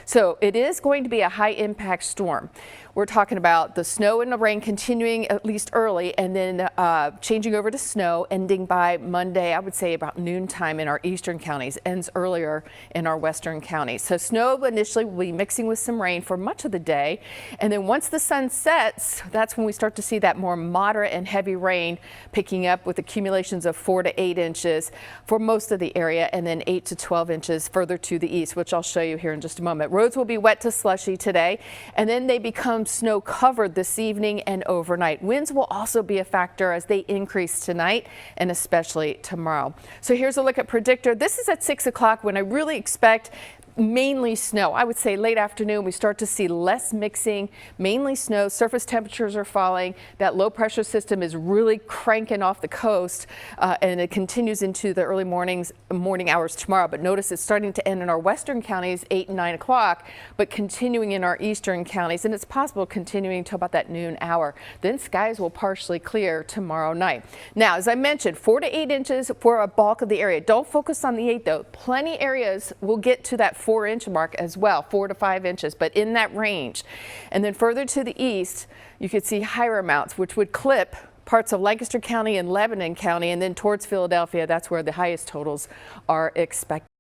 So it is going to be a high impact storm. We're talking about the snow and the rain continuing at least early, and then changing over to snow, ending by Monday, I would say about noontime in our eastern counties, ends earlier in our western counties. So snow initially will be mixing with some rain for much of the day, and then once the sun sets, that's when we start to see that more moderate and heavy rain picking up with accumulations of 4 to 8 inches for most of the area, and then 8 to 12 inches further to the east, which I'll show you here in just a moment. Roads will be wet to slushy today, and then they become snow covered this evening and overnight. Winds will also be a factor as they increase tonight and especially tomorrow. So here's a look at Predictor. This is at 6 o'clock when I really expect mainly snow. I would say late afternoon we start to see less mixing, mainly snow. Surface temperatures are falling. That low pressure system is really cranking off the coast, and it continues into the early morning hours tomorrow. But notice it's starting to end in our western counties 8 and 9 o'clock, but continuing in our eastern counties, and it's possible continuing until about that noon hour. Then skies will partially clear tomorrow night. Now, as I mentioned, 4 to 8 inches for a bulk of the area. Don't focus on the 8 though. Plenty areas will get to that 4-inch mark as well, 4 to 5 inches, but in that range. And then further to the east, you could see higher amounts, which would clip parts of Lancaster County and Lebanon County, and then towards Philadelphia, that's where the highest totals are expected.